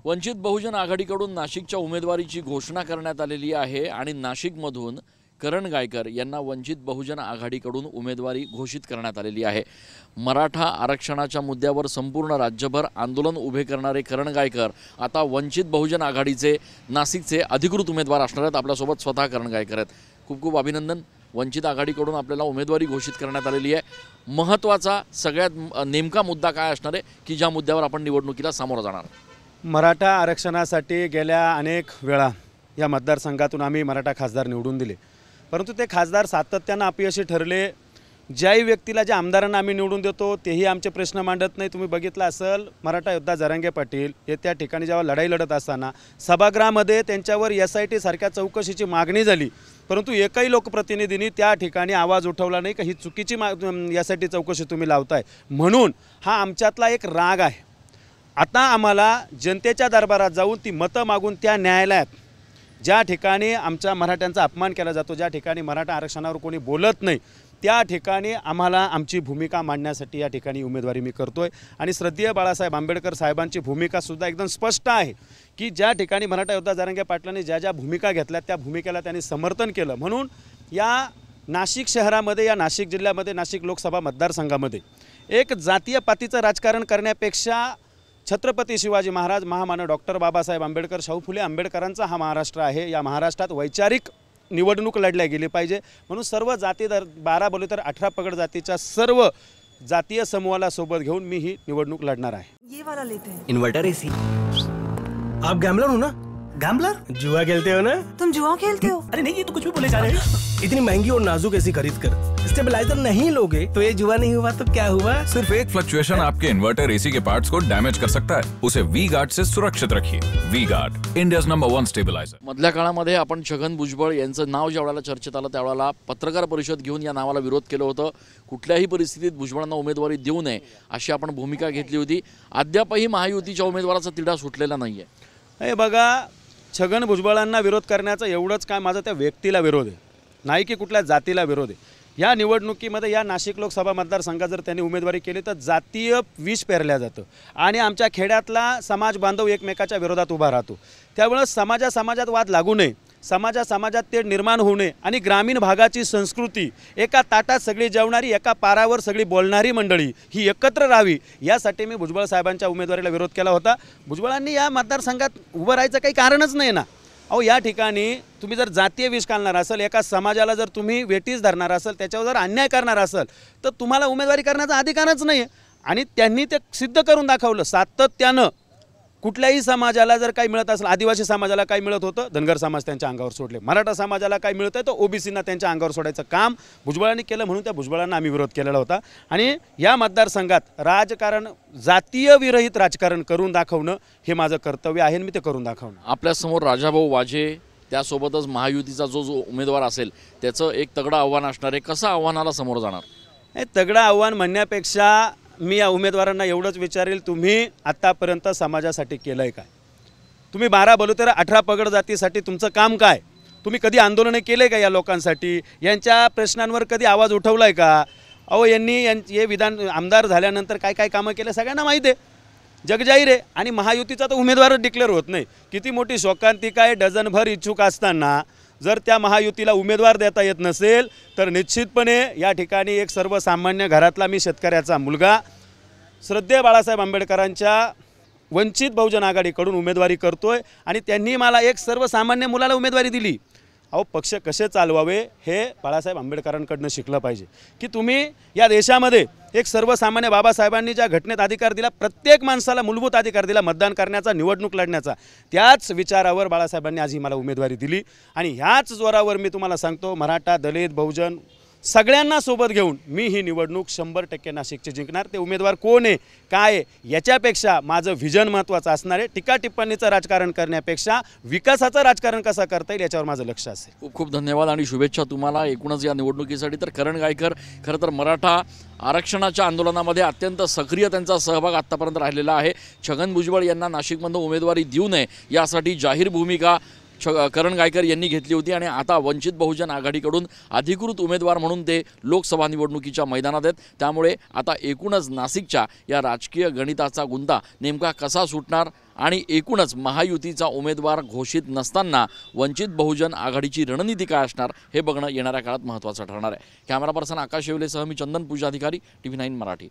वंचित बहुजन आघाडीकडून नाशिकच्या उमेदवारीची घोषणा करण्यात आलेली आहे आणि नाशिकमधून करण गायकर यांना वंचित बहुजन आघाडीकडून उमेदवारी घोषित करण्यात आलेली आहे। मराठा आरक्षणाच्या मुद्द्यावर संपूर्ण राज्यभर आंदोलन उभे करणारे करण गायकर आता वंचित बहुजन आघाडीचे नाशिकचे अधिकृत उमेदवार असणार आहेत। आपल्यासोबत स्वतः करण गायकर आहेत। खूप खूप अभिनंदन। वंचित आघाडीकडून आपल्याला उमेदवारी घोषित करण्यात आलेली आहे। महत्त्वाचा सगळ्यात नेमका मुद्दा काय असणार आहे की ज्या मुद्द्यावर आपण निवडणुकीला सामोरं जाणार? मराठा आरक्षणासाठी गेल्या अनेक वेळा या मतदारसंघातून आम्ही मराठा खासदार निवडून दिले, परंतु ते खासदार सातत्याने अपयशी ठरले। ज्याही व्यक्तीला ज्या आमदारांना आम्ही निवडून देतो तेही आमचे प्रश्न मांडत नाही। तुम्ही बघितलं असेल, मराठा योद्धा जरांगे पाटील हे त्या ठिकाणी जेव्हा लढाई लढत असताना सभागृहामध्ये त्यांच्यावर SIT सारख्या चौकशीची मागणी झाली, परंतु एकही लोकप्रतिनिधींनी त्या ठिकाणी आवाज उठवला नाही की ही चुकीची SIT चौकशी तुम्ही लावताय। म्हणून हा आमच्यातला एक राग आहे। आता आम्हाला जनतेच्या दरबारात जाऊन ती मतं मागून त्या न्यायालयात ज्या ठिकाणी आमच्या मराठ्यांचा अपमान केला जातो, ज्या ठिकाणी मराठा आरक्षणावर कोणी बोलत नाही, त्या ठिकाणी आम्हाला आमची भूमिका मांडण्यासाठी या ठिकाणी उमेदवारी मी करतोय। आणि श्रद्धेय बाळासाहेब आंबेडकर साहेबांची भूमिकासुद्धा एकदम स्पष्ट आहे की ज्या ठिकाणी मराठा योद्धा जरांगे पाटलांनी ज्या ज्या भूमिका घेतल्या त्या भूमिकेला त्यांनी समर्थन केलं। म्हणून या नाशिक शहरामध्ये, या नाशिक जिल्ह्यामध्ये, नाशिक लोकसभा मतदारसंघामध्ये एक जातीय पातीचं राजकारण करण्यापेक्षा छत्रपती शिवाजी महाराज, महामानव डॉक्टर बाबासाहेब आंबेडकर, शाहू फुले आंबेडकरांचा हा महाराष्ट्र आहे। या महाराष्ट्रात वैचारिक निवडणूक लढल्या गेली पाहिजे। म्हणून सर्व जाती 12 बोले तर 18 पगड जातीच्या सर्व जातीय समूहाला सोबत घेऊन मी ही निवडणूक लढणार आहे। ये वाला लेते हैं। Inverter AC। आप गैम्बलर हो ना? गैम्बलर? जुआ खेलते हो ना? तुम जुआ खेलते हो? अरे नहीं, ये तो कुछ भी बोले जा रहे हैं। इतनी महंगी और नाजुक एसी खरीद कर स्टेबलाइजर नहीं लोगे तो ये जुआ नहीं हुआ तो क्या हुआ? सिर्फ एक फ्लक्चुएशन आपके इन्वर्टर AC के पार्ट्स को डैमेज कर सकता है। उसे V-गार्ड से सुरक्षित रखिए। V-गार्ड, इंडियाज नंबर 1 स्टेबलायझर। मधल्या काळामध्ये आपण छगन भुजबळ यांचं नाव ज्यावेळेला चर्चेत आलं त्यावेळेला पत्रकार परिषद घेऊन या नावाला विरोध केलं होतं। कुठल्याही परिस्थितीत भुजबळांना उमेदवारी देऊ नये अशी आपण भूमिका घेतली होती। अद्यापही महायुतीच्या उमेदवाराचा तिढा सुटलेला नाहीये। हे बघा, छगन भुजबळांना विरोध करण्याचं एवढंच काय माझा त्या व्यक्तीला विरोध आहे, नाही की कुठल्या जातीला विरोध आहे। या निवडणुकीमध्ये या नाशिक लोकसभा मतदारसंघात जर त्यांनी उमेदवारी केली तर जातीय विष पेरल्या जातं आणि आमच्या खेड्यातला समाज बांधव एकमेकाच्या विरोधात उभा राहतो। त्यामुळे समाजात वाद लागू नये, समाजात ते निर्माण होऊ नये आणि ग्रामीण भागाची संस्कृती एका ताटात सगळी जेवणारी, एका पारावर सगळी बोलणारी मंडळी ही एकत्र राहावी, यासाठी मी भुजबळ साहेबांच्या उमेदवारीला विरोध केला होता। भुजबळांनी या मतदारसंघात उभं राहायचं काही कारणच नाही ना। अहो, या ठिकाणी तुम्ही जर जातीय विष घालणार असेल, एका समाजाला जर तुम्ही वेटीस धरणार असेल, त्याच्यावर जर अन्याय करणार असेल तर तुम्हाला उमेदवारी करण्याचा अधिकारच नाही आहे। आणि त्यांनी ते सिद्ध करून दाखवलं। सातत्यानं कुठल्याही समाजाला जर काही मिळत असेल, आदिवासी समाजाला काही मिळत होतं, धनगर समाज त्यांच्या अंगावर सोडले। मराठा समाजाला काही मिळत आहे तर OBCना त्यांच्या अंगावर सोडायचं काम भुजबळांनी केलं, म्हणून त्या भुजबळांना आम्ही विरोध केलेला होता। आणि या मतदारसंघात राजकारण, जातीय विरहित राजकारण करून दाखवणं हे माझं कर्तव्य आहे आणि मी ते करून दाखवणं। आपल्यासमोर राजाभाऊ वाजे, त्यासोबतच महायुतीचा जो उमेदवार असेल त्याचं एक तगडं आव्हान असणार आहे। कसं आव्हानाला समोर जाणार? हे तगडं आव्हान म्हणण्यापेक्षा मी या उमेदवारांना एवढंच विचारेल, तुम्ही आत्तापर्यंत समाजासाठी केलं आहे काय? तुम्ही 12 बलुतेर 18 पगड जातीसाठी तुमचं काम काय? तुम्ही कधी आंदोलनं केले का? या लोकांसाठी यांच्या प्रश्नांवर कधी आवाज उठवला आहे का? अहो, यांनी हे विधान आमदार झाल्यानंतर काय काय कामं केले सगळ्यांना माहीत आहे, जगजाहीर आहे। आणि महायुतीचा तर उमेदवारच डिक्लेअर होत नाही। किती मोठी शोकांतिका आहे, डझनभर इच्छुक असताना जर त्या महायुतीला उमेदवार देता येत नसेल तर निश्चितपणे या ठिकाणी एक सर्वसामान्य घरातला मी शेतकऱ्याचा मुलगा श्रद्धेय बाळासाहेब आंबेडकरांच्या वंचित बहुजन आघाडीकडून उमेदवारी करतोय आणि त्यांनी मला एक सर्वसामान्य मुलाला उमेदवारी दिली। अहो, पक्ष कसे चालवावे हे बाळासाहेब आंबेडकरांकडनं शिकलं पाहिजे की तुम्ही या देशामध्ये एक सर्वसामान्य, बाबासाहेबांनी ज्या घटनेत अधिकार दिला, प्रत्येक माणसाला मूलभूत अधिकार दिला मतदान करण्याचा, निवडणूक लढण्याचा, त्याच विचारावर बाळासाहेबांनी आज ही मला उमेदवारी दिली। आणि ह्याच जोरावर मी तुम्हाला सांगतो, मराठा, दलित, बहुजन सगळ्यांना सोबत घेऊन मी ही निवडणूक 100% नाशिकची जिंकणार। ते उमेदवार कोण आहे, काय आहे, याच्यापेक्षा माझं व्हिजन महत्त्वाचं असणार आहे। टीका टिप्पणीचं राजकारण करण्यापेक्षा विकासाचं राजकारण कसं करता येईल याच्यावर माझं लक्ष असेल। खूप खूप धन्यवाद आणि शुभेच्छा तुम्हाला एकूणच या निवडणुकीसाठी। तर करण गायकर खरं तर मराठा आरक्षणाच्या आंदोलनामध्ये अत्यंत सक्रिय त्यांचा सहभाग आत्तापर्यंत राहिलेला आहे। छगन भुजबळ यांना नाशिकमधून उमेदवारी देऊ नये यासाठी जाहीर भूमिका करण गायकर यांनी घेतली होती आणि आता वंचित बहुजन आघाडीकडून अधिकृत उमेदवार म्हणून ते लोकसभा निवडणुकीच्या मैदानात आहेत। त्यामुळे आता एकूणच नाशिकच्या या राजकीय गणिताचा गुंता नेमका कसा सुटणार आणि एकूणच महायुतीचा उमेदवार घोषित नसताना वंचित बहुजन आघाडीची रणनीती काय असणार हे बघणं येणाऱ्या काळात महत्त्वाचं ठरणार आहे. कॅमेरा पर्सन आकाश येवलेसह मी चंदन पूजाधिकारी, TV9 मराठी.